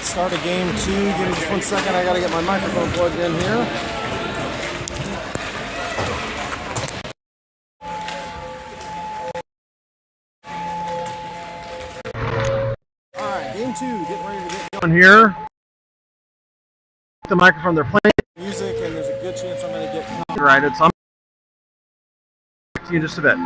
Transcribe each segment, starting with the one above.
Start of game 2. Give me just 1 second. I gotta get my microphone plugged in here. Alright, game 2. Getting ready to get going here. The microphone, they're playing music, and there's a good chance I'm gonna get copyrighted, so I'm back to you in just a bit.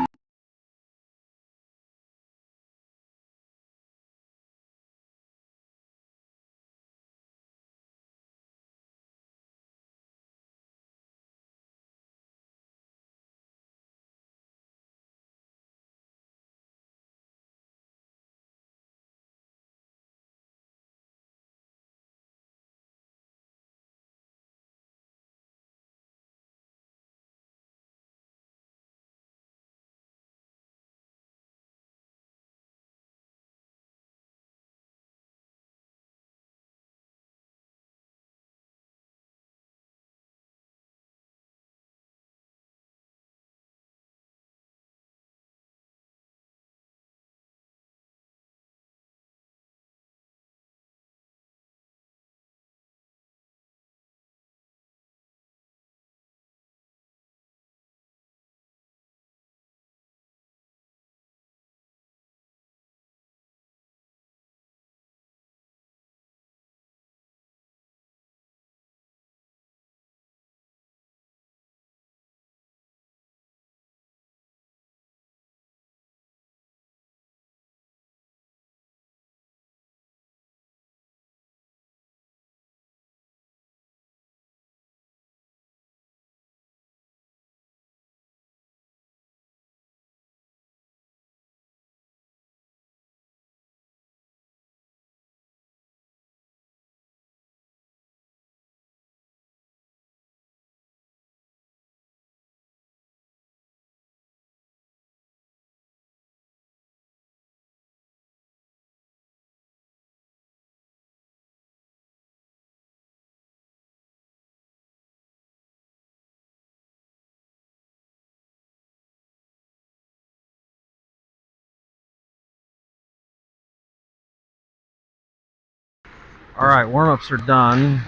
Alright, warm-ups are done.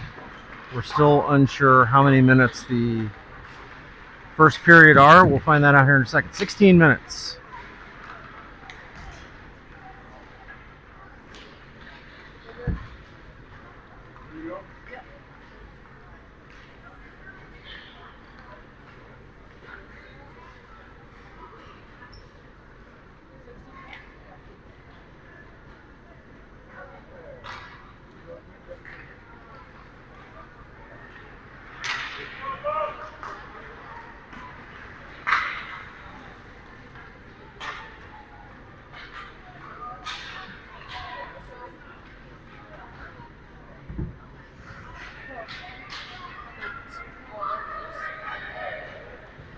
We're still unsure how many minutes the first period are. We'll find that out here in a second. 16 minutes.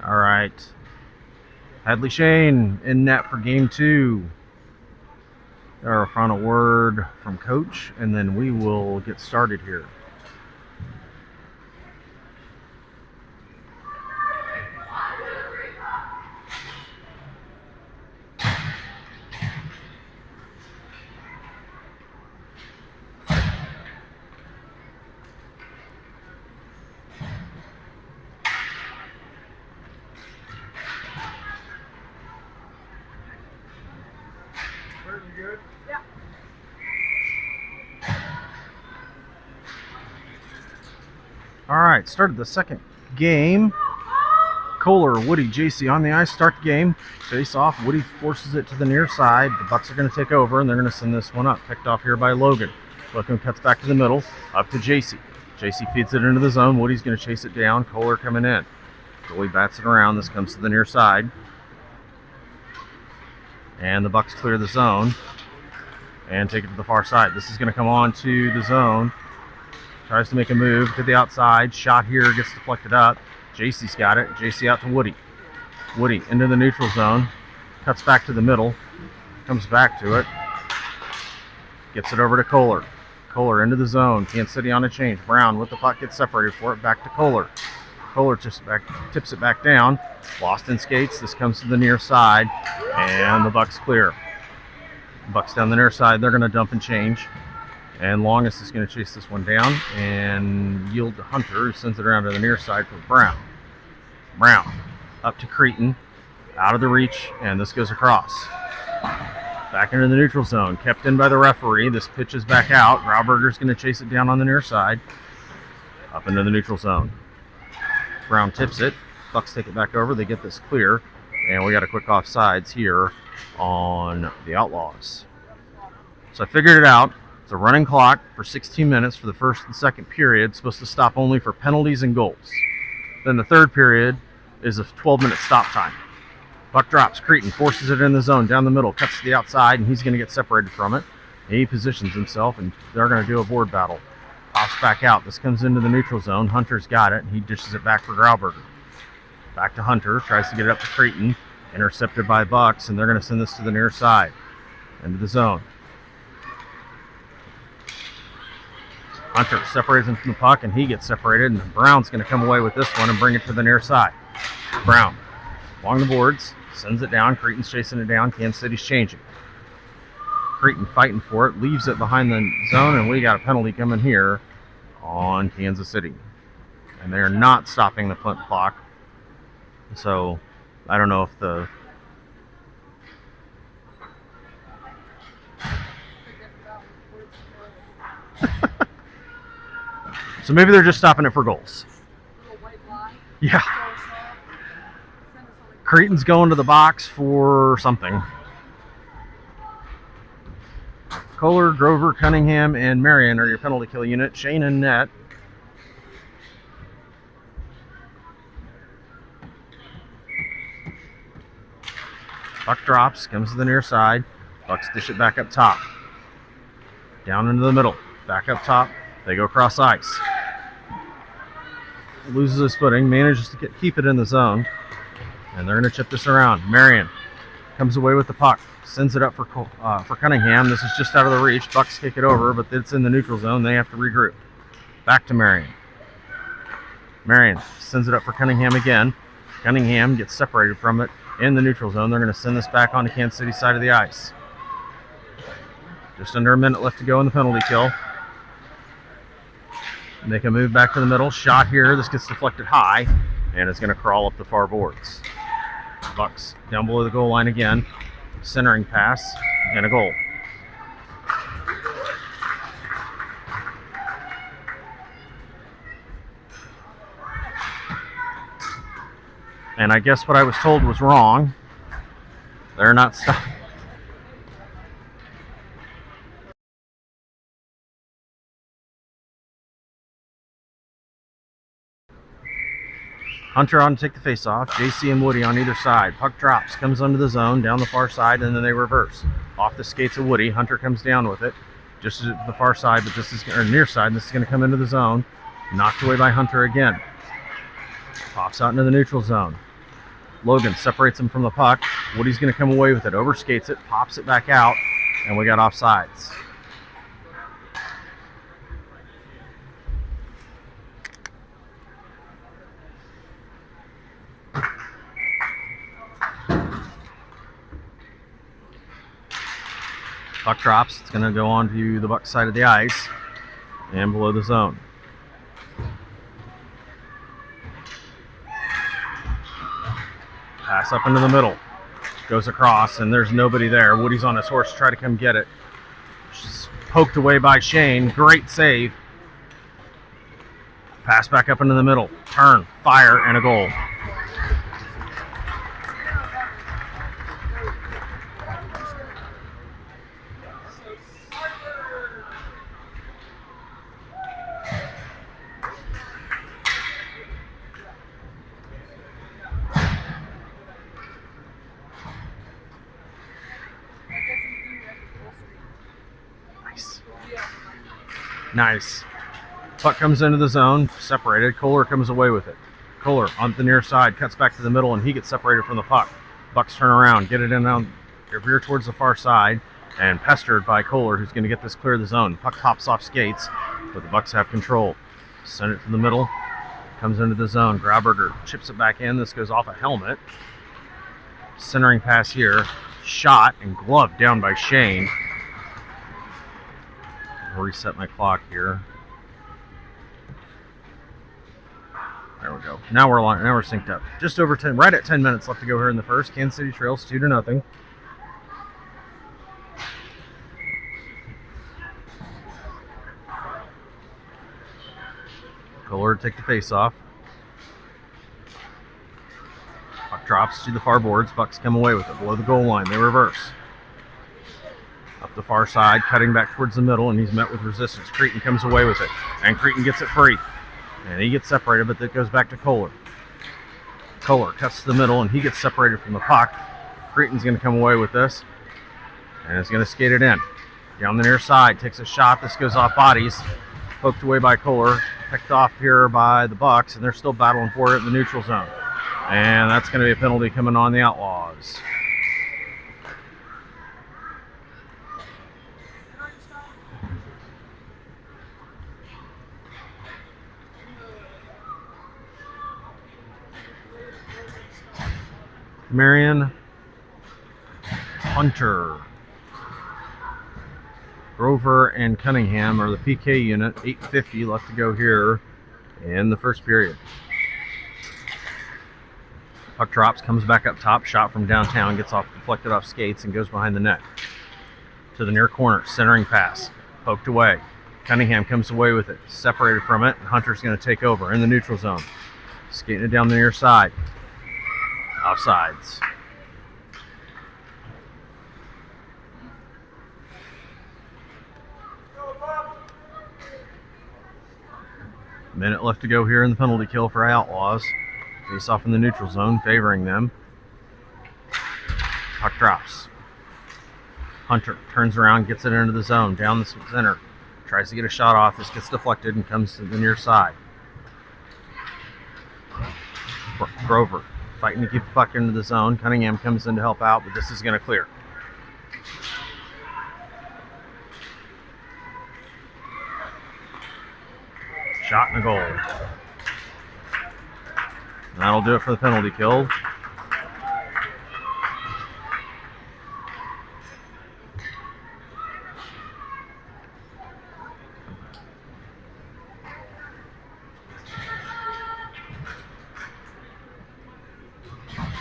All right, Hadley Shane in net for game 2. Got our final word from coach, and then we will get started here. Good? Yeah. All right, started the second game. Kohler, Woody, JC on the ice, start the game. Face off, Woody forces it to the near side. The Bucs are going to take over, and they're going to send this one up. Picked off here by Logan. Logan cuts back to the middle, up to JC. JC feeds it into the zone. Woody's going to chase it down. Kohler coming in. Goalie bats it around. This comes to the near side. And the Bucs clear the zone and take it to the far side. This is going to come on to the zone. Tries to make a move to the outside. Shot here, gets deflected up. JC's got it. JC out to Woody. Woody into the neutral zone. Cuts back to the middle. Comes back to it. Gets it over to Kohler. Kohler into the zone. Kansas City on a change. Brown with the puck, gets separated for it. Back to Kohler. Kohler tips it back down. Lost in skates. This comes to the near side. And the Bucs clear. Bucs down the near side. They're going to dump and change And Longest is going to chase this one down and yield to Hunter, who sends it around to the near side for Brown. Brown up to Cretin, out of the reach, and this goes across. Back into the neutral zone, kept in by the referee. This pitch is back out. Grauberger's going to chase it down on the near side, up into the neutral zone. Brown tips it. Bucs take it back over. They get this clear, and we got a quick offsides here on the Outlaws. So I figured it out. It's a running clock for 16 minutes for the first and second period. It's supposed to stop only for penalties and goals. Then the third period is a 12-minute stop time. Puck drops. Cretin forces it in the zone down the middle, cuts to the outside, and he's going to get separated from it. He positions himself, and they're going to do a board battle. Pops back out. This comes into the neutral zone. Hunter's got it, and he dishes it back for Grauberger. Back to Hunter. Tries to get it up to Cretin. Intercepted by Bucs, and they're going to send this to the near side. Into the zone. Hunter separates him from the puck, and he gets separated, and Brown's going to come away with this one and bring it to the near side. Brown, along the boards, sends it down. Cretin's chasing it down. Kansas City's changing. Cretin fighting for it, leaves it behind the zone, and we got a penalty coming here on Kansas City. And they're not stopping the clock. So, I don't know if the... So maybe they're just stopping it for goals. Yeah. Cretin's going to the box for something. Kohler, Grover, Cunningham, and Marion are your penalty kill unit. Shane and net. Puck drops, comes to the near side. Bucs dish it back up top. Down into the middle. Back up top. They go cross ice. Loses his footing, manages to keep it in the zone, and they're going to chip this around. Marion comes away with the puck, sends it up for Cunningham. This is just out of the reach. Bucs kick it over, but it's in the neutral zone. They have to regroup. Back to Marion. Marion sends it up for Cunningham again. Cunningham gets separated from it in the neutral zone. They're going to send this back on the Kansas City side of the ice. Just under a minute left to go in the penalty kill. Make a move back to the middle. Shot here. This gets deflected high, and it's going to crawl up the far boards. Bucs down below the goal line again. Centering pass, and a goal. And I guess what I was told was wrong. They're not stopping. Hunter on to take the face-off. JC and Woody on either side. Puck drops, comes under the zone, down the far side, and then they reverse. Off the skates of Woody. Hunter comes down with it. Just to the far side, but this is near side. This is going to come into the zone. Knocked away by Hunter again. Pops out into the neutral zone. Logan separates him from the puck. Woody's going to come away with it. Overskates it, pops it back out, and we got offsides. Puck drops. It's going to go on to the Bucs side of the ice and below the zone. Pass up into the middle. Goes across, and there's nobody there. Woody's on his horse to try to come get it. Just poked away by Shane. Great save. Pass back up into the middle. Turn, fire, and a goal. Nice. Puck comes into the zone, separated. Kohler comes away with it. Kohler on the near side, cuts back to the middle, and he gets separated from the puck. Bucs turn around, get it in on veer towards the far side, and pestered by Kohler, who's going to get this clear of the zone. Puck pops off skates, but the Bucs have control. Send it to the middle, comes into the zone. Grauberger chips it back in. This goes off a helmet. Centering pass here. Shot and glove down by Shane. I'll reset my clock here. There we go. Now we're synced up. Just over 10, right at 10 minutes left to go here in the first. Kansas City trails 2-0. Kohler to take the face off. Puck drops to the far boards. Bucs come away with it below the goal line. They reverse. Up the far side, cutting back towards the middle, and he's met with resistance. Creighton comes away with it, and Creighton gets it free. And he gets separated, but that goes back to Kohler. Kohler cuts to the middle, and he gets separated from the puck. Creighton's going to come away with this, and is going to skate it in. Down the near side, takes a shot. This goes off bodies. Poked away by Kohler. Picked off here by the Bucs, and they're still battling for it in the neutral zone. And that's going to be a penalty coming on the Outlaws. Marion, Hunter, Grover, and Cunningham are the PK unit. 8:50 left to go here in the first period. Puck drops, comes back up top, shot from downtown, gets off, deflected off skates, and goes behind the net. To the near corner, centering pass, poked away. Cunningham comes away with it, separated from it, and Hunter's going to take over in the neutral zone. Skating it down the near side. Offsides. Minute left to go here in the penalty kill for Outlaws. Face off in the neutral zone, favoring them. Puck drops. Hunter turns around, gets it into the zone, down the center. Tries to get a shot off. This gets deflected and comes to the near side. Grover fighting to keep the puck into the zone. Cunningham comes in to help out, but this is going to clear. Shot and a goal. And that'll do it for the penalty kill.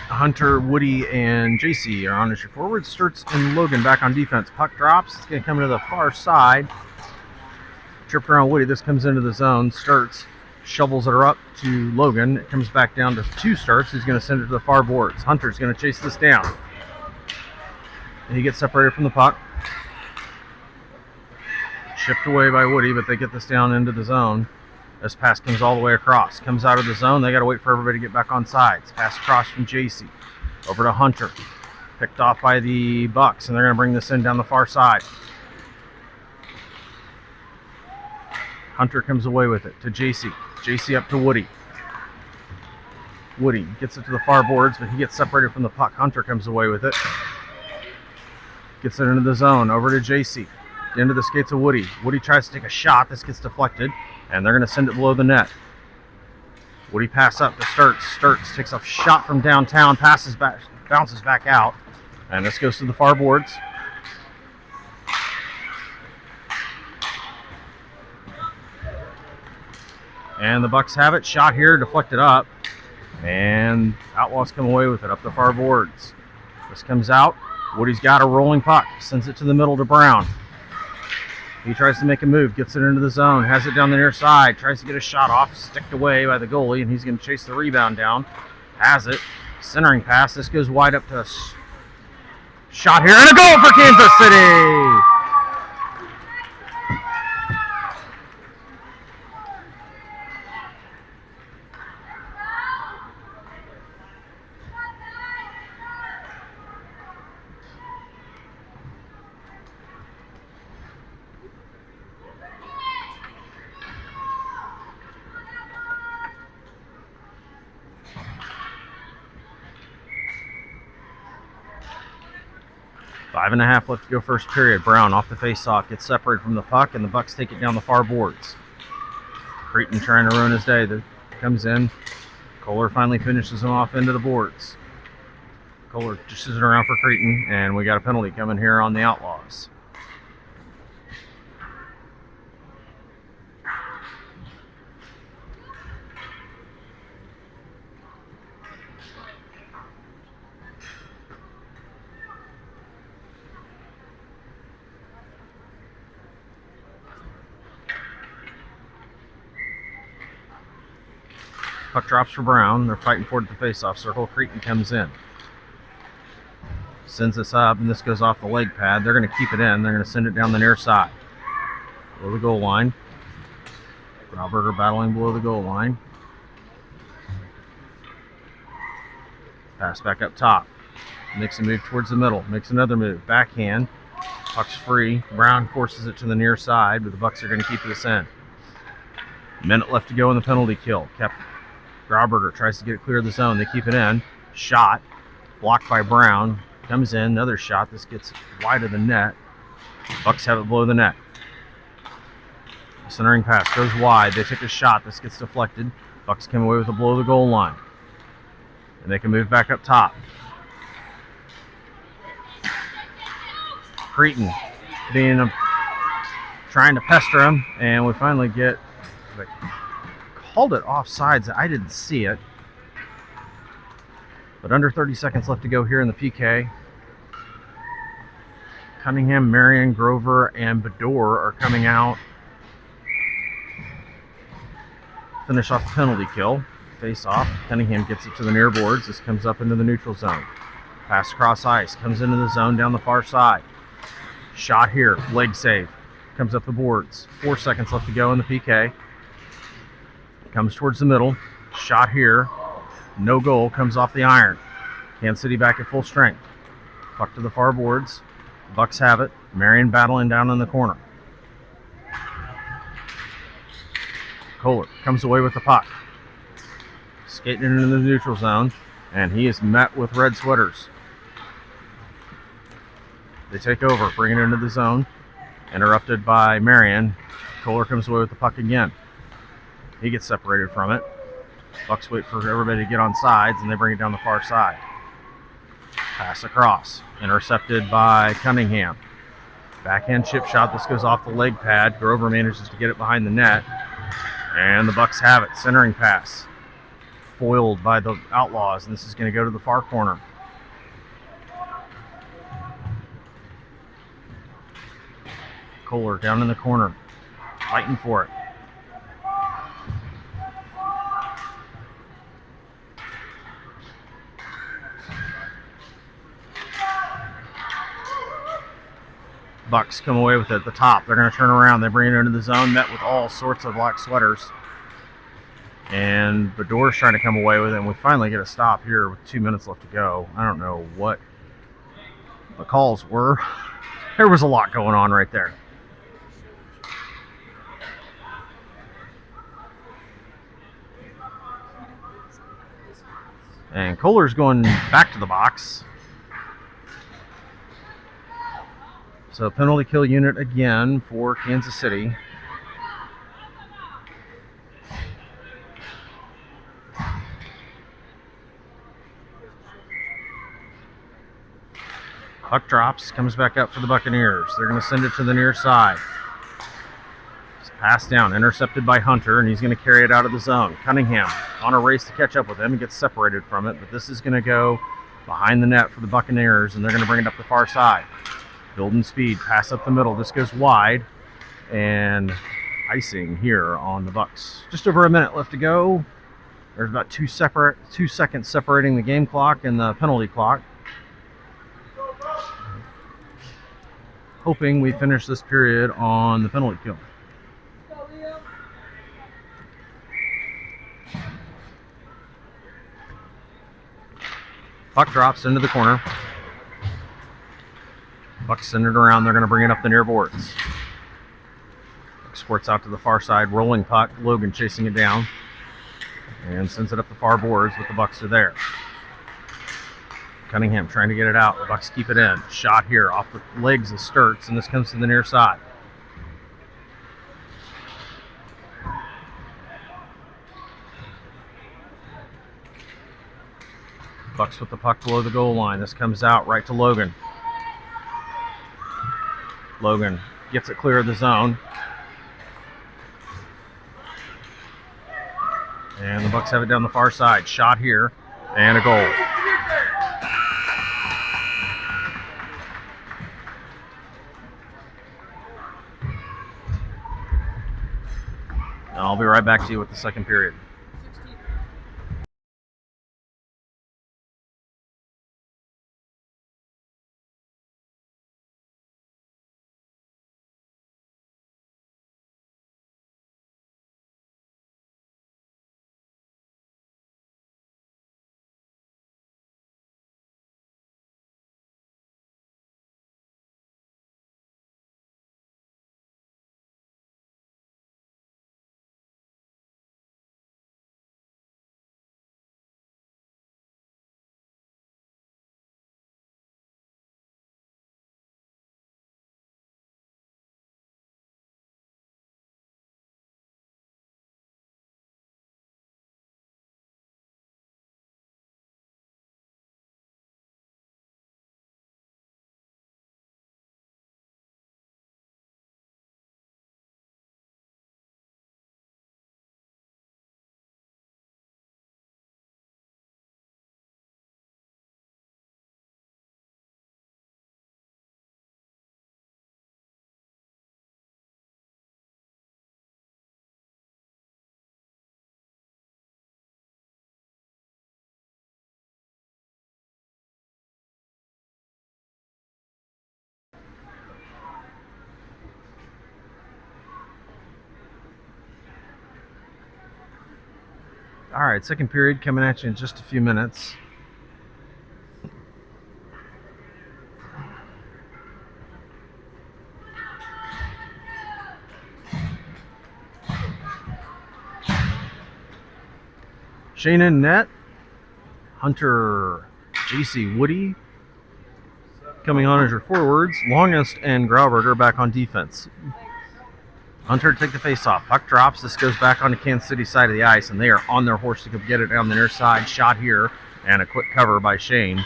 Hunter, Woody, and JC are on as your forwards. Sturts and Logan back on defense. Puck drops. It's going to come to the far side. Tripped around Woody. This comes into the zone. Sturts shovels it up to Logan. It comes back down to 2 Sturts. He's going to send it to the far boards. Hunter's going to chase this down. He gets separated from the puck. Chipped away by Woody, but they get this down into the zone. This pass comes all the way across. Comes out of the zone. They got to wait for everybody to get back on sides. Pass across from JC. Over to Hunter. Picked off by the Bucs, and they're going to bring this in down the far side. Hunter comes away with it to JC. JC up to Woody. Woody gets it to the far boards, but he gets separated from the puck. Hunter comes away with it. Gets it into the zone. Over to JC. Into the skates of Woody. Woody tries to take a shot. This gets deflected, and they're going to send it below the net. Woody pass up to Sturts. Sturts takes a shot from downtown, passes back, bounces back out, and this goes to the far boards. And the Bucs have it. Shot here, deflected up, and Outlaws come away with it up the far boards. This comes out. Woody's got a rolling puck. Sends it to the middle to Brown. He tries to make a move, gets it into the zone, has it down the near side, tries to get a shot off, sticked away by the goalie, and he's going to chase the rebound down. Has it. Centering pass. This goes wide up to a shot here, and a goal for Kansas City! 5.5 left to go first period. Brown off the face-off, gets separated from the puck, and the Bucs take it down the far boards. Creighton trying to ruin his day. That comes in. Kohler finally finishes him off into the boards. Kohler just sits around for Creighton, and we got a penalty coming here on the Outlaws. Puck drops for Brown. They're fighting for it at the faceoff circle. Creighton comes in. Sends this up, and this goes off the leg pad. They're going to keep it in. They're going to send it down the near side. Below the goal line. Grauberger battling below the goal line. Pass back up top. Makes a move towards the middle. Makes another move. Backhand. Puck's free. Brown forces it to the near side, but the Bucs are going to keep this in. Minute left to go in the penalty kill. Grauberger tries to get it clear of the zone. They keep it in. Shot. Blocked by Brown. Comes in. Another shot. This gets wide of the net. Bucs have it below the net. Centering pass goes wide. They take a shot. This gets deflected. Bucs come away with a below the goal line. And they can move back up top. Creighton trying to pester him, and we finally get, they called it offsides. I didn't see it. But under 30 seconds left to go here in the PK. Cunningham, Marion, Grover, and Bedore are coming out. Finish off the penalty kill. Face off. Cunningham gets it to the near boards. This comes up into the neutral zone. Pass across ice. Comes into the zone down the far side. Shot here. Leg save. Comes up the boards. 4 seconds left to go in the PK. Comes towards the middle. Shot here. No goal. Comes off the iron. Kansas City back at full strength. Puck to the far boards. Bucs have it. Marion battling down in the corner. Kohler comes away with the puck. Skating into the neutral zone, and he is met with red sweaters. They take over, bring it into the zone. Interrupted by Marion. Kohler comes away with the puck again. He gets separated from it. Bucs wait for everybody to get on sides, and they bring it down the far side. Pass across. Intercepted by Cunningham. Backhand chip shot. This goes off the leg pad. Grover manages to get it behind the net. And the Bucs have it. Centering pass. Foiled by the Outlaws, and this is going to go to the far corner. Kohler down in the corner, fighting for it. Bucs come away with it at the top. They're going to turn around. They bring it into the zone, met with all sorts of black sweaters. And Bedore's trying to come away with it, and we finally get a stop here with 2 minutes left to go. I don't know what the calls were. There was a lot going on right there. And Kohler's going back to the box. So penalty kill unit again for Kansas City. Puck drops, comes back up for the Buccaneers. They're going to send it to the near side. It's passed down, intercepted by Hunter, and he's going to carry it out of the zone. Cunningham on a race to catch up with him and gets separated from it, but this is going to go behind the net for the Buccaneers, and they're going to bring it up the far side. Building speed, pass up the middle. This goes wide, and icing here on the Bucs. Just over a minute left to go. There's about 2 seconds separating the game clock and the penalty clock. Hoping we finish this period on the penalty kill. Puck drops into the corner. Bucs send it around. They're going to bring it up the near boards. Squirts out to the far side. Rolling puck. Logan chasing it down. And sends it up the far boards, but the Bucs are there. Cunningham trying to get it out. The Bucs keep it in. Shot here off the legs of Sturts, and this comes to the near side. Bucs with the puck below the goal line. This comes out right to Logan. Logan gets it clear of the zone. And the Bucs have it down the far side. Shot here, and a goal. I'll be right back to you with the second period. All right, second period coming at you in just a few minutes. Shane in net. Hunter, JC, Woody coming on as your forwards. Longest and Grauberger back on defense. Hunter take the face off. Puck drops. This goes back on the Kansas City side of the ice, and they are on their horse to go get it down the near side. Shot here, and a quick cover by Shane.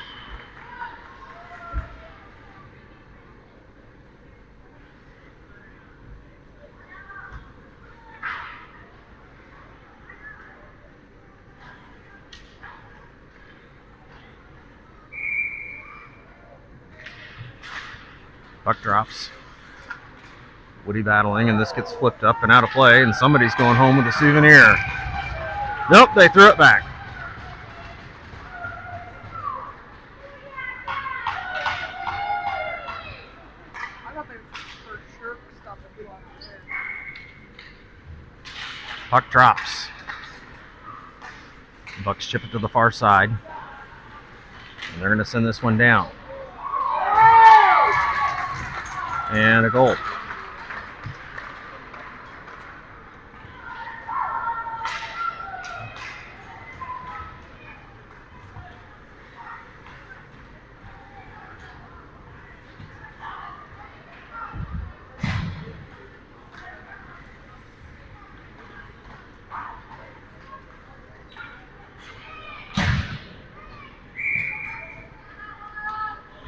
Puck drops. Woody battling, and this gets flipped up and out of play, and somebody's going home with a souvenir. Nope, they threw it back. I thought they for sure stopped the deal on there. Puck drops. The Bucks chip it to the far side, and they're going to send this one down. And a goal.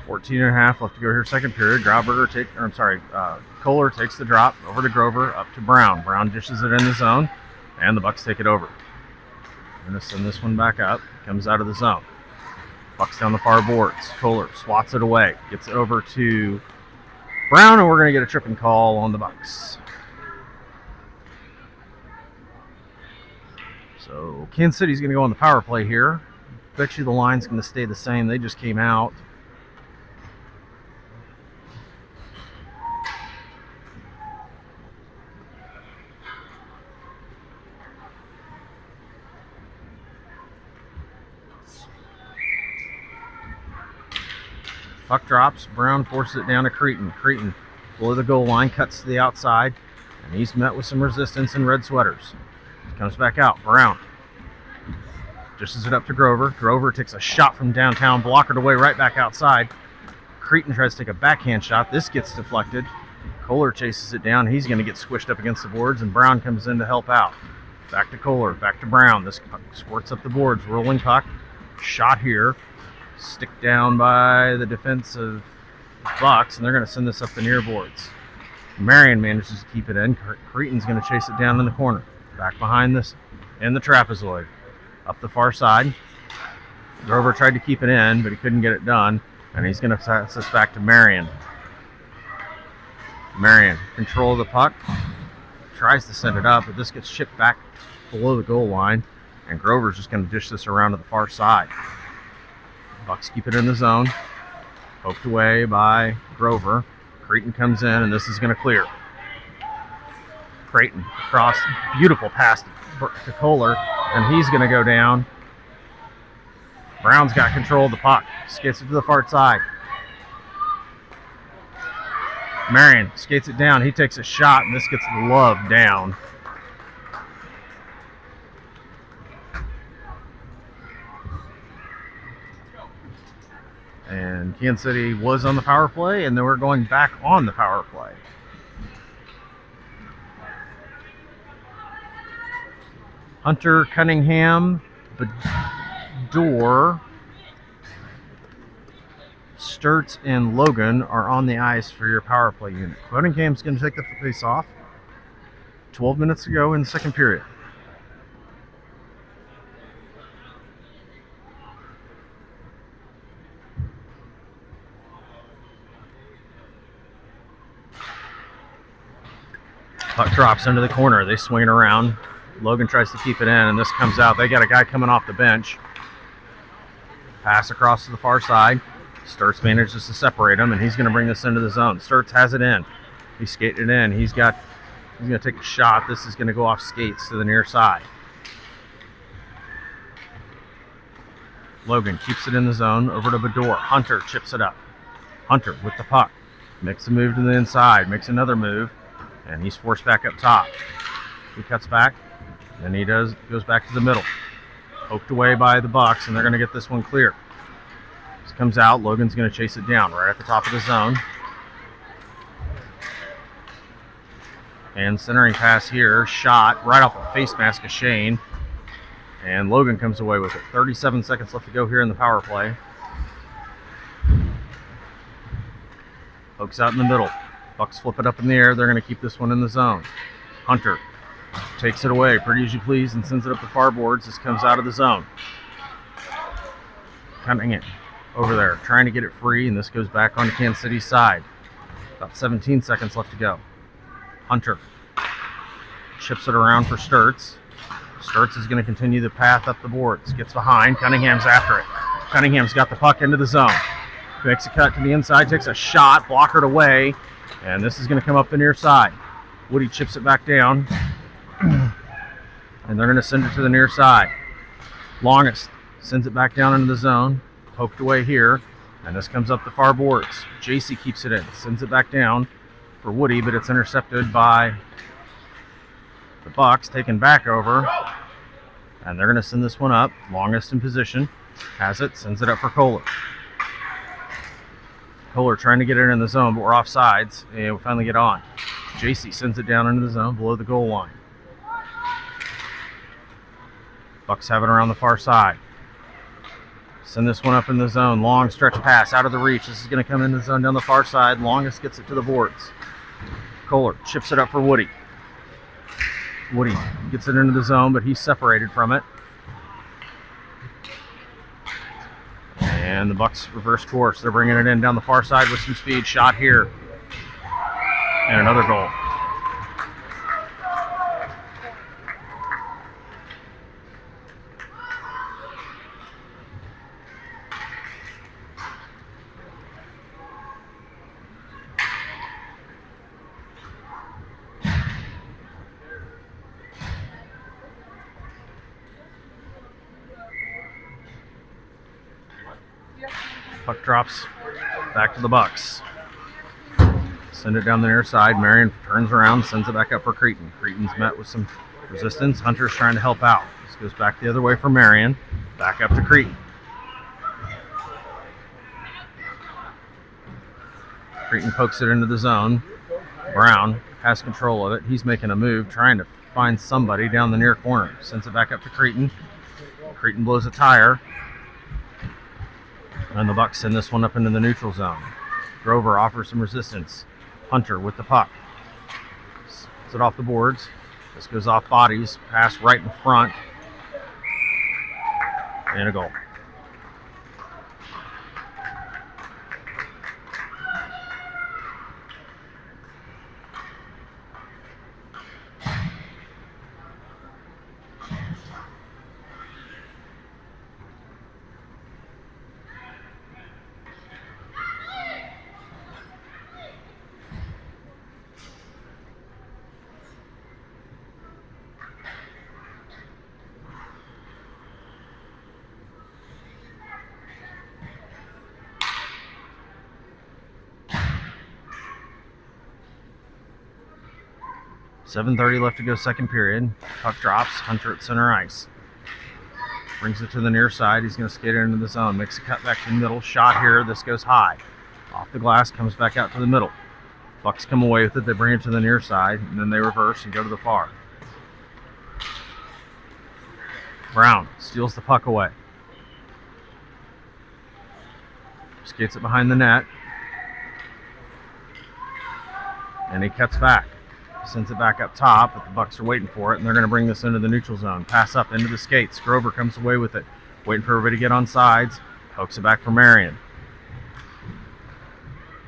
Fourteen and a half left to go here, second period. Kohler takes the drop over to Grover, up to Brown. Brown dishes it in the zone, and the Bucks take it over. We're going to send this one back up. Comes out of the zone. Bucks down the far boards. Kohler swats it away, gets it over to Brown, and we're going to get a tripping call on the Bucks. So Kansas City's going to go on the power play here. Bet you the line's going to stay the same. They just came out. Puck drops. Brown forces it down to Cretin. Cretin below the goal line, cuts to the outside, and he's met with some resistance in red sweaters. Comes back out. Brown dishes it up to Grover. Grover takes a shot from downtown, blockered away right back outside. Cretin tries to take a backhand shot. This gets deflected. Kohler chases it down. He's going to get squished up against the boards, and Brown comes in to help out. Back to Kohler. Back to Brown. This puck squirts up the boards. Rolling puck. Shot here. Stick down by the defensive Bucks, and they're going to send this up the near boards. Marion manages to keep it in. Cretin's going to chase it down in the corner. Back behind this in the trapezoid. Up the far side. Grover tried to keep it in, but he couldn't get it done, and he's going to pass this back to Marion. Marion, control of the puck. Tries to send it up, but this gets chipped back below the goal line, and Grover's just going to dish this around to the far side. Bucks keep it in the zone. Poked away by Grover. Cretin comes in, and this is going to clear. Creighton across, beautiful pass to Kohler, and he's going to go down. Brown's got control of the puck. Skates it to the far side. Marion skates it down. He takes a shot, and this gets loved down. And Kansas City was on the power play, and then we're going back on the power play. Hunter, Cunningham, Bedore, Sturts, and Logan are on the ice for your power play unit. Cunningham's going to take the face off. 12 minutes to go in the second period. Puck drops into the corner. They swing it around. Logan tries to keep it in, and this comes out. They got a guy coming off the bench. Pass across to the far side. Sturts manages to separate him, and he's going to bring this into the zone. Sturts has it in. He skated it in. He's going to take a shot. This is going to go off skates to the near side. Logan keeps it in the zone, over to Bador. Hunter chips it up. Hunter with the puck. Makes a move to the inside, makes another move, and he's forced back up top. He cuts back, then he goes back to the middle. Poked away by the Bucs, and they're going to get this one clear. This comes out, Logan's going to chase it down right at the top of the zone. And centering pass here, shot right off the face mask of Shane. And Logan comes away with it. 37 seconds left to go here in the power play. Pokes out in the middle. Bucs flip it up in the air. They're going to keep this one in the zone. Hunter takes it away, pretty as you please, and sends it up the far boards. This comes out of the zone. Cutting it over there, trying to get it free, and this goes back onto Kansas City's side. About 17 seconds left to go. Hunter chips it around for Sturts. Sturts is going to continue the path up the boards. Gets behind. Cunningham's after it. Cunningham's got the puck into the zone. Makes a cut to the inside, takes a shot, blockered away, and this is going to come up the near side. Woody chips it back down, and they're going to send it to the near side. Longest sends it back down into the zone. Poked away here, and this comes up the far boards. JC keeps it in, sends it back down for Woody, but it's intercepted by the Bucs, taken back over, and they're going to send this one up. Longest in position, has it, sends it up for Kohler. Kohler trying to get it in the zone, but we're off sides, and we finally get on. JC sends it down into the zone below the goal line. Bucs have it around the far side. Send this one up in the zone. Long stretch pass out of the reach. This is going to come in the zone down the far side. Longest gets it to the boards. Kohler chips it up for Woody. Woody gets it into the zone, but he's separated from it. And the Bucs reverse course. They're bringing it in down the far side with some speed. Shot here. And another goal. Puck drops back to the Bucs. Send it down the near side. Marion turns around, sends it back up for Cretin. Cretin's met with some resistance. Hunter's trying to help out. This goes back the other way for Marion. Back up to Cretin. Cretin pokes it into the zone. Brown has control of it. He's making a move, trying to find somebody down the near corner. Sends it back up to Cretin. Cretin blows a tire. And the Bucs send this one up into the neutral zone. Grover offers some resistance. Hunter with the puck. Gets it off the boards. This goes off bodies. Pass right in front. And a goal. .7:30 left to go, second period. Puck drops. Hunter at center ice. Brings it to the near side. He's going to skate it into the zone. Makes a cut back to the middle. Shot here. This goes high. Off the glass. Comes back out to the middle. Bucs come away with it. They bring it to the near side. And then they reverse and go to the far. Brown steals the puck away. Skates it behind the net. And he cuts back. Sends it back up top, but the Bucs are waiting for it, and they're going to bring this into the neutral zone. Pass up into the skates. Grover comes away with it. Waiting for everybody to get on sides. Pokes it back for Marion.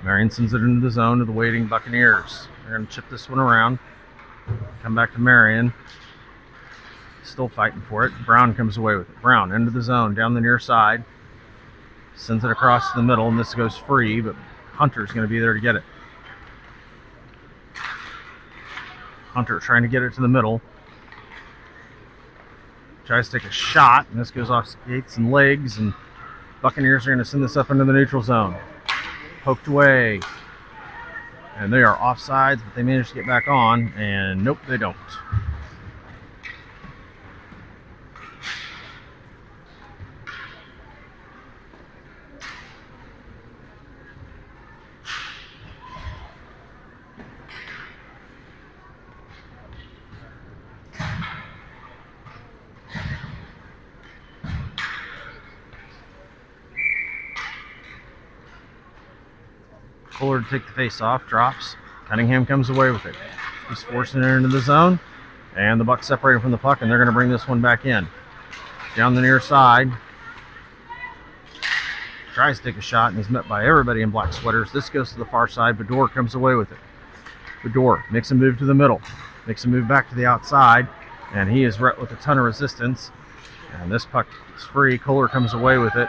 Marion sends it into the zone to the waiting Buccaneers. They're going to chip this one around. Come back to Marion. Still fighting for it. Brown comes away with it. Brown into the zone, down the near side. Sends it across the middle, and this goes free, but Hunter's going to be there to get it. Hunter trying to get it to the middle. tries to take a shot, and this goes off skates and legs, and Buccaneers are going to send this up into the neutral zone. Poked away, and they are offsides, but they manage to get back on, and nope, they don't. Kohler to take the face off, drops. Cunningham comes away with it. He's forcing it into the zone, and the Bucs separated from the puck, and they're going to bring this one back in. Down the near side. Tries to take a shot, and he's met by everybody in black sweaters. This goes to the far side. Bedore comes away with it. Bedore makes a move to the middle. Makes a move back to the outside, and he is met with a ton of resistance. And this puck is free. Kohler comes away with it.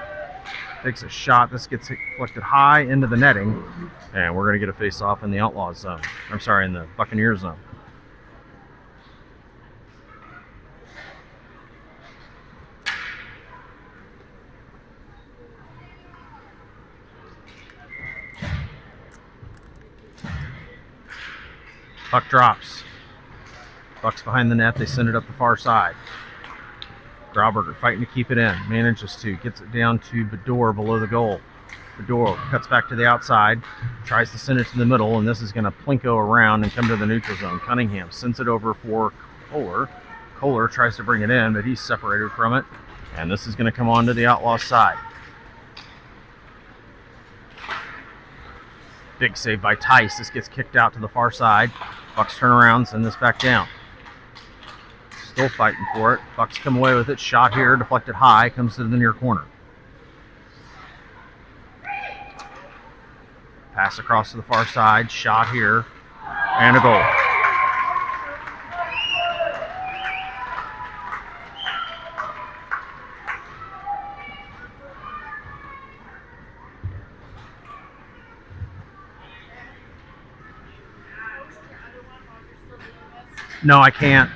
Takes a shot. This gets deflected high into the netting, and we're going to get a face-off in the Outlaws zone. I'm sorry, in the Buccaneers zone. Puck drops. Bucks behind the net. They send it up the far side. Grauberger fighting to keep it in. Manages to. Gets it down to Bedore below the goal. Bedore cuts back to the outside. Tries to send it to the middle, and this is going to plinko around and come to the neutral zone. Cunningham sends it over for Kohler. Kohler tries to bring it in, but he's separated from it. And this is going to come on to the Outlaws side. Big save by Tice. This gets kicked out to the far side. Bucks turn around, send this back down. Still fighting for it. Bucks come away with it. Shot here, deflected high, comes to the near corner. Pass across to the far side. Shot here, and a goal. No, I can't.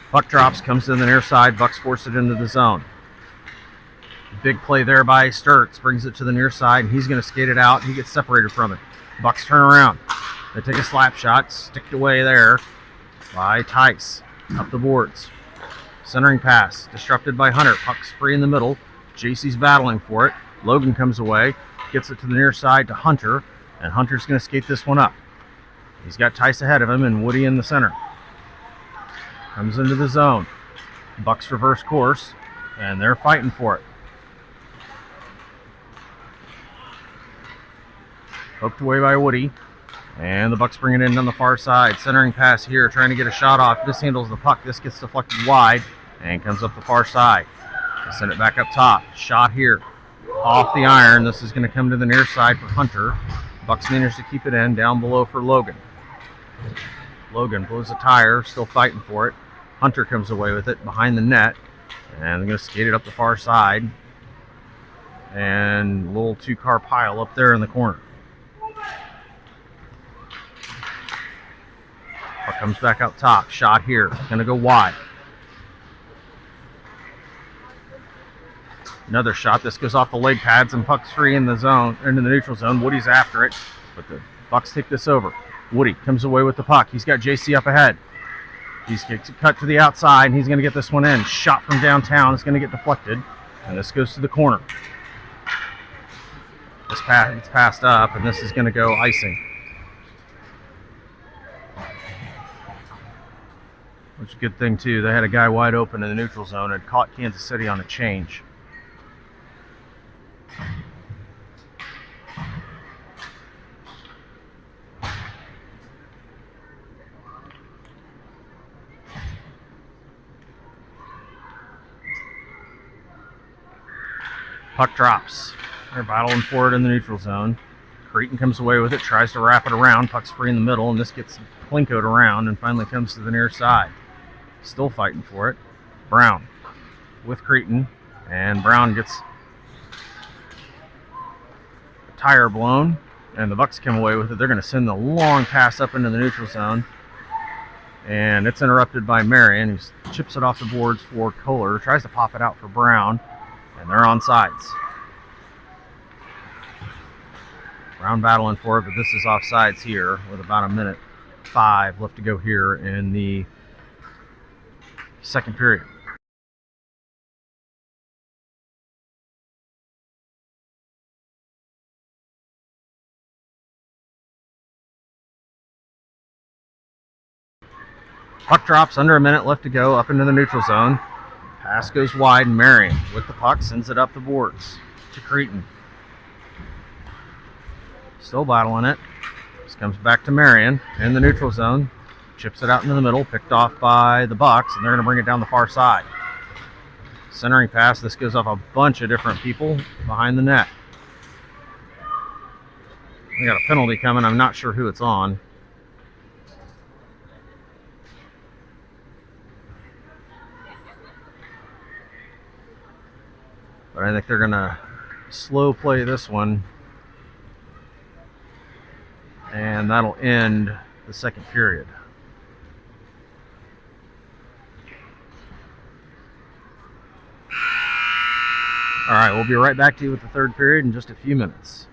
Puck drops, comes to the near side. Bucks force it into the zone. Big play there by Sturts. Brings it to the near side, and he's going to skate it out. He gets separated from it. Bucks turn around. They take a slap shot. Sticked away there by Tice. Up the boards. Centering pass. Disrupted by Hunter. Puck's free in the middle. JC's battling for it. Logan comes away. Gets it to the near side to Hunter, and Hunter's going to skate this one up. He's got Tice ahead of him and Woody in the center. Comes into the zone. Bucks reverse course, and they're fighting for it. Poked away by Woody, and the Bucks bring it in on the far side. Centering pass here, trying to get a shot off. This handles the puck. This gets deflected wide and comes up the far side. They send it back up top. Shot here, off the iron. This is going to come to the near side for Hunter. Bucks manage to keep it in, down below for Logan. Logan blows a tire, still fighting for it. Hunter comes away with it behind the net, and they're going to skate it up the far side. And a little two-car pile up there in the corner. Puck comes back up top. Shot here. Going to go wide. Another shot. This goes off the leg pads, and puck's free in the zone, into the neutral zone. Woody's after it, but the Bucks take this over. Woody comes away with the puck. He's got JC up ahead. He's cut to the outside, and he's going to get this one in. Shot from downtown. It's going to get deflected, and this goes to the corner. This pass gets passed up, and this is going to go icing. Which is a good thing, too. They had a guy wide open in the neutral zone and caught Kansas City on a change. Puck drops. They're battling for it in the neutral zone. Creighton comes away with it, tries to wrap it around. Puck's free in the middle, and this gets plinkoed around and finally comes to the near side. Still fighting for it. Brown with Creighton, and Brown gets tire blown, and the Bucs come away with it. They're going to send the long pass up into the neutral zone, and it's interrupted by Marion, who chips it off the boards for Kohler, tries to pop it out for Brown, and they're on sides. Brown battling for it, but this is offsides here with about 1:05 left to go here in the second period. Puck drops, under a minute left to go, up into the neutral zone. Pass goes wide, and Marion with the puck sends it up the boards to Cretin. Still battling it. This comes back to Marion in the neutral zone. Chips it out into the middle, picked off by the Bucs, and they're going to bring it down the far side. Centering pass, this goes off a bunch of different people behind the net. We got a penalty coming, I'm not sure who it's on. But I think they're going to slow play this one. And that'll end the second period. All right, we'll be right back to you with the third period in just a few minutes.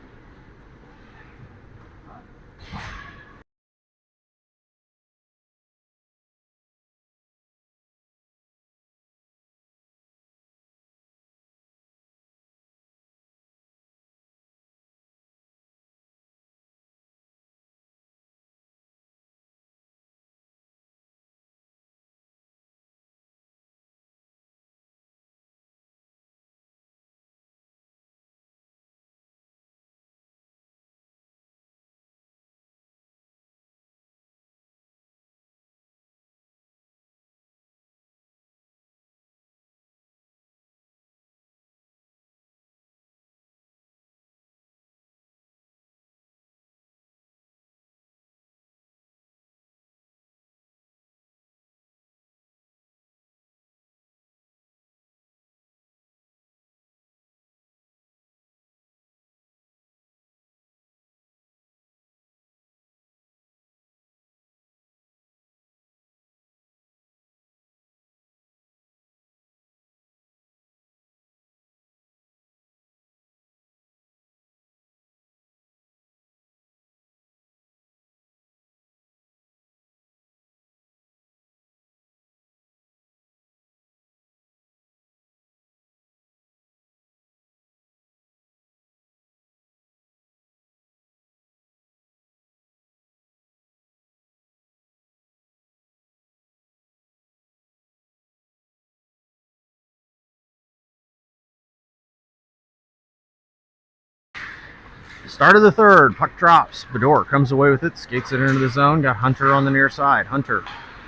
Start of the third, puck drops. Bedore comes away with it, skates it into the zone. Got Hunter on the near side. Hunter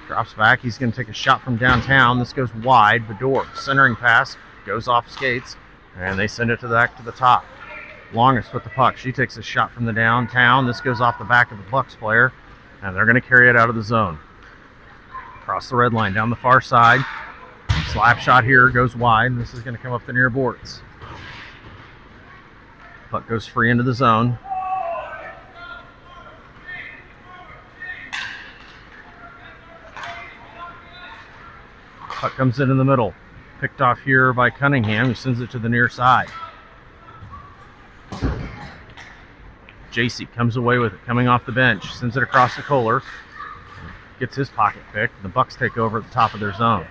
drops back. He's going to take a shot from downtown. This goes wide. Bedore, centering pass, goes off skates, and they send it back to the top. Longest with the puck. She takes a shot from the downtown. This goes off the back of the Bucs player, and they're going to carry it out of the zone. Across the red line, down the far side. Slap shot here, goes wide. This is going to come up the near boards. Puck goes free into the zone. Puck comes in the middle. Picked off here by Cunningham, who sends it to the near side. JC comes away with it, coming off the bench. Sends it across to Kohler. Gets his pocket picked. The Bucs take over at the top of their zone.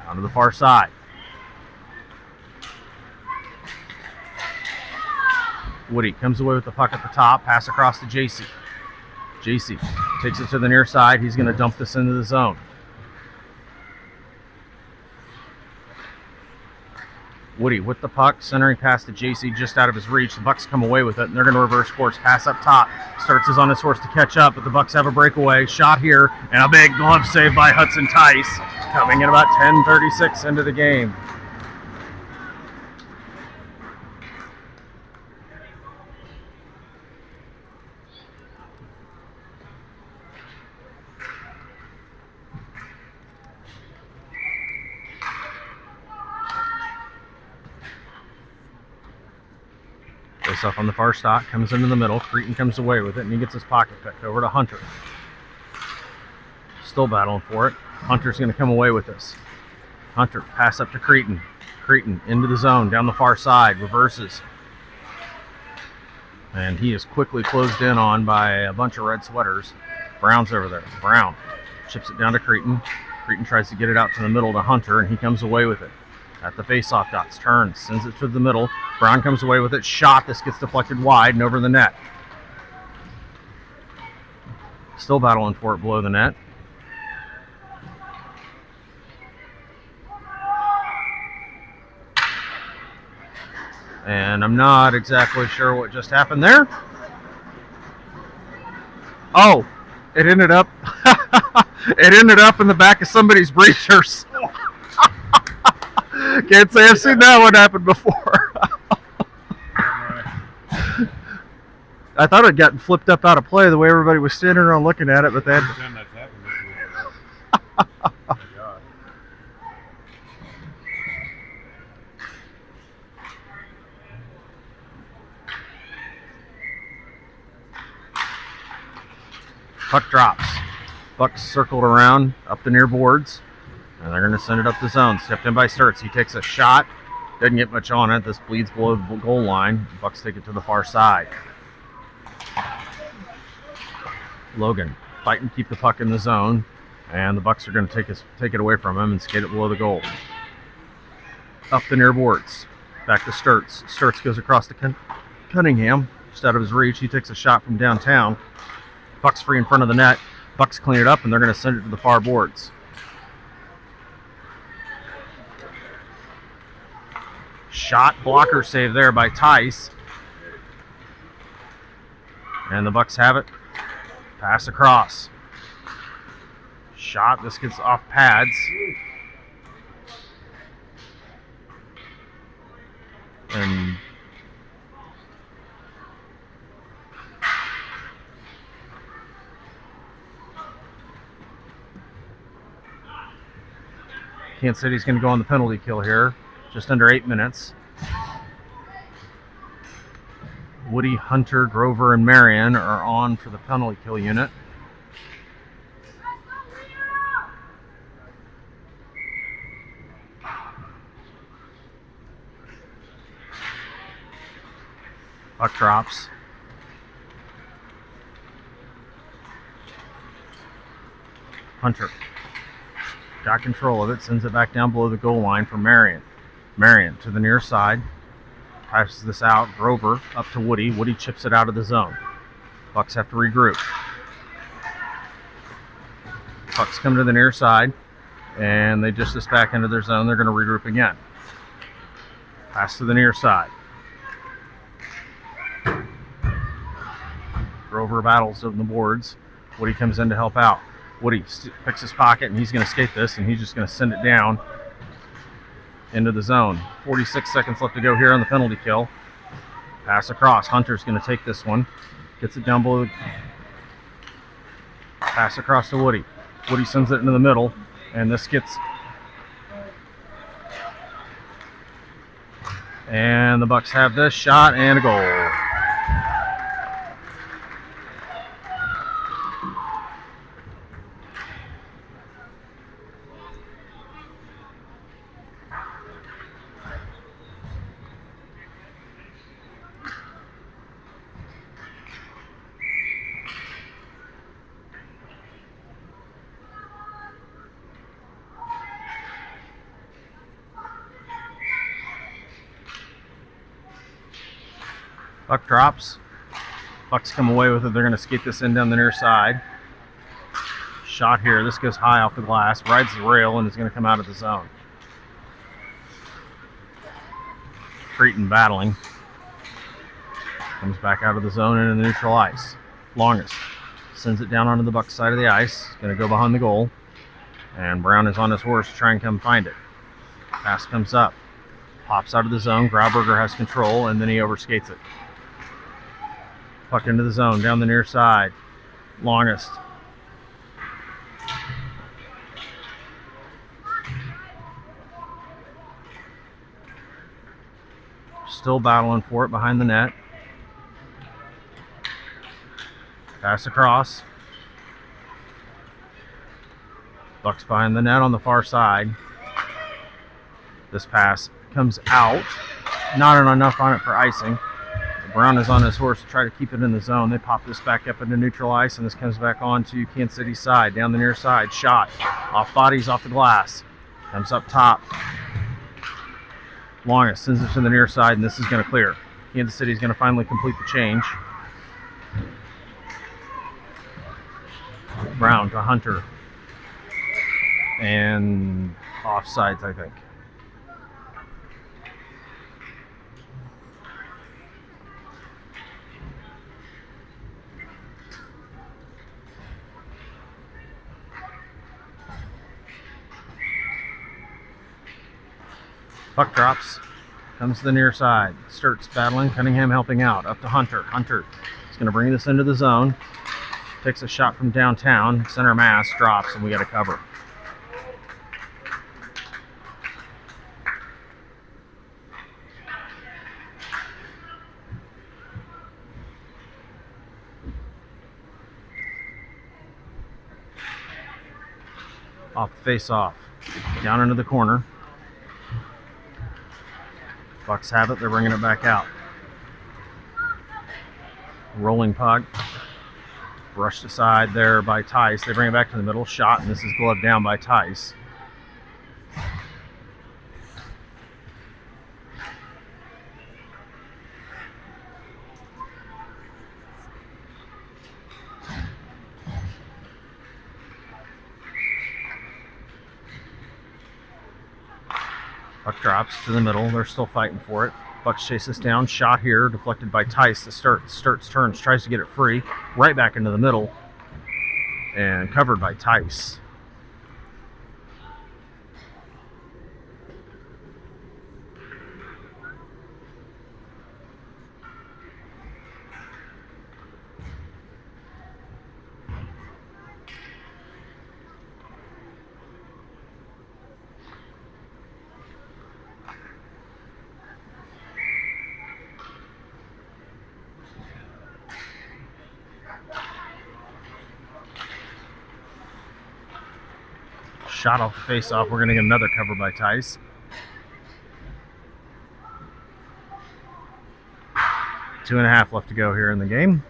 Onto the far side. Woody comes away with the puck at the top, pass across to JC. JC takes it to the near side. He's going to dump this into the zone. Woody with the puck, centering pass to JC just out of his reach. The Bucs come away with it, and they're going to reverse course. Pass up top. Starts is on his horse to catch up, but the Bucs have a breakaway. Shot here, and a big glove save by Hudson Tice, coming in about 10:36 into the game. Face off on the far side, comes into the middle. Cretin comes away with it, and he gets his pocket picked over to Hunter. Still battling for it. Hunter's going to come away with this. Hunter, pass up to Cretin. Cretin into the zone, down the far side, reverses. And he is quickly closed in on by a bunch of red sweaters. Brown's over there. Brown chips it down to Cretin. Cretin tries to get it out to the middle to Hunter, and he comes away with it. At the face-off dots, turns, sends it to the middle. Brown comes away with it. Shot. This gets deflected wide and over the net. Still battling for it below the net. And I'm not exactly sure what just happened there. Oh, it ended up in the back of somebody's bleachers. Can't say I've seen that one happen before. I thought it had gotten flipped up out of play the way everybody was standing around looking at it, but then. Puck drops. Bucs circled around up the near boards, and they're going to send it up the zone. Stepped in by Sturts. He takes a shot. Doesn't get much on it. This bleeds below the goal line. Bucs take it to the far side. Logan fighting to keep the puck in the zone, and the Bucs are going to take it away from him and skate it below the goal. Up the near boards. Back to Sturts. Sturts goes across to Cunningham. Just out of his reach. He takes a shot from downtown. Puck's free in front of the net. Bucs clean it up, and they're going to send it to the far boards. Shot, blocker save there by Tice. And the Bucs have it. Pass across. Shot, this gets off pads. And Kansas City's going to go on the penalty kill here. Just under 8 minutes. Woody, Hunter, Grover, and Marion are on for the penalty kill unit. Puck drops. Hunter got control of it, sends it back down below the goal line for Marion. Marion to the near side, passes this out. Grover up to Woody. Woody chips it out of the zone. Bucs have to regroup. Bucs come to the near side, and they just this back into their zone. They're going to regroup again. Pass to the near side. Grover battles on the boards. Woody comes in to help out. Woody picks his pocket, and he's going to skate this, and he's just going to send it down into the zone. 46 seconds left to go here on the penalty kill. Pass across. Hunter's going to take this one. Gets it down below. Pass across to Woody. Woody sends it into the middle, and this gets... And the Bucs have this shot and a goal. Puck drops. Bucs come away with it. They're going to skate this in down the near side. Shot here. This goes high off the glass. Rides the rail and is going to come out of the zone. Cretin battling. Comes back out of the zone into the neutral ice. Longest. Sends it down onto the Bucs side of the ice. Going to go behind the goal. And Brown is on his horse to try and come find it. Pass comes up. Pops out of the zone. Grauberger has control, and then he overskates it. Puck into the zone, down the near side. Longest. Still battling for it behind the net. Pass across. Bucs behind the net on the far side. This pass comes out. Not enough on it for icing. Brown is on his horse to try to keep it in the zone. They pop this back up into neutral ice, and this comes back on to Kansas City's side, down the near side. Shot. Off bodies, off the glass. Comes up top. Longest sends it to the near side, and this is going to clear. Kansas City is going to finally complete the change. Brown to Hunter. And offsides, I think. Puck drops, comes to the near side. Sturt's battling, Cunningham helping out. Up to Hunter. Hunter is going to bring this into the zone. Takes a shot from downtown. Center mass drops, and we got a cover. Off the face-off. Down into the corner. Bucs have it, they're bringing it back out. Rolling puck. Brushed aside there by Tice. They bring it back to the middle. Shot, and this is gloved down by Tice. Puck drops to the middle. They're still fighting for it. Bucs chase this down. Shot here. Deflected by Tice to Sturts. Sturts turns. Tries to get it free. Right back into the middle. And covered by Tice. Shot off the face-off. We're going to get another cover by Tice. 2.5 left to go here in the game.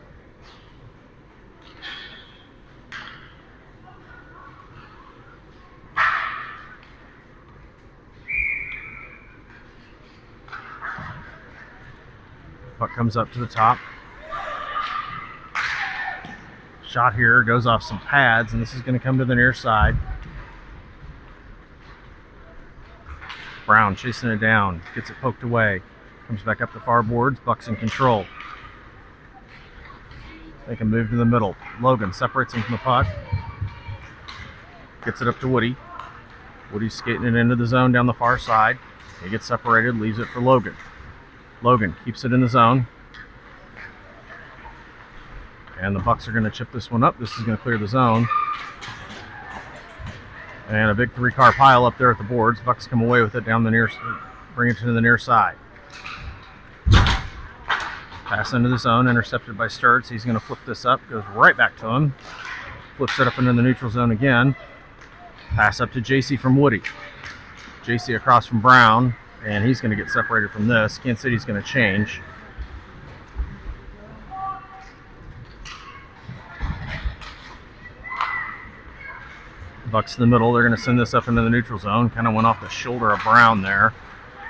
Puck comes up to the top. Shot here, goes off some pads, and this is going to come to the near side. Brown chasing it down, gets it poked away, comes back up the far boards. Bucs in control. They can move to the middle. Logan separates him from the puck, gets it up to Woody. Woody's skating it into the zone down the far side. He gets separated, leaves it for Logan. Logan keeps it in the zone, and the Bucs are going to chip this one up. This is going to clear the zone. And a big 3-car pile up there at the boards. Bucs come away with it down the near, bring it to the near side. Pass into the zone, intercepted by Sturts. He's going to flip this up, goes right back to him. Flips it up into the neutral zone again. Pass up to JC from Woody. JC across from Brown, and he's going to get separated from this. Kansas City's going to change. Bucs in the middle. They're going to send this up into the neutral zone. Kind of went off the shoulder of Brown there.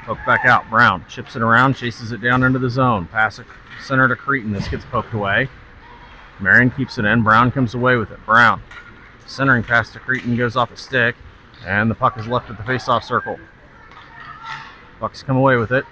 Poked back out. Brown chips it around, chases it down into the zone. Pass it center to Cretin. This gets poked away. Marion keeps it in. Brown comes away with it. Brown centering pass to Cretin, goes off a stick, and the puck is left at the face-off circle. Bucs come away with it.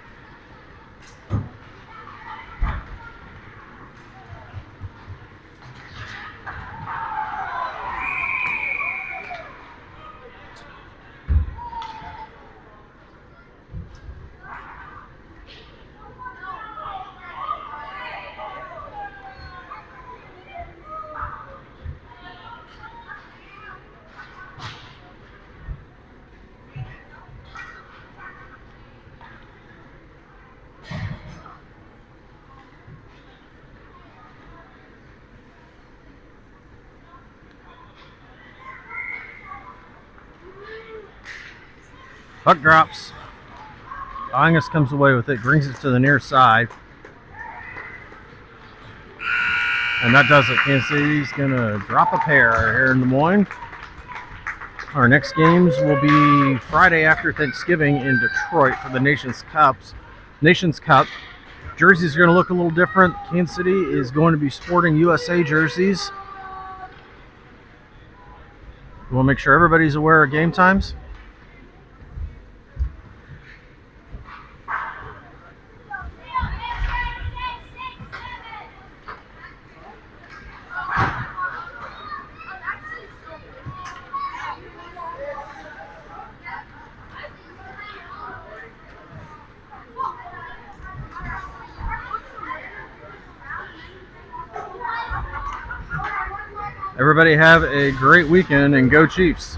Puck drops. Angus comes away with it, brings it to the near side. And that does it. Kansas City's going to drop a pair here in Des Moines. Our next games will be Friday after Thanksgiving in Detroit for the Nations Cup. Jerseys are going to look a little different. Kansas City is going to be sporting USA jerseys. We want to make sure everybody's aware of game times. Everybody have a great weekend and go Chiefs.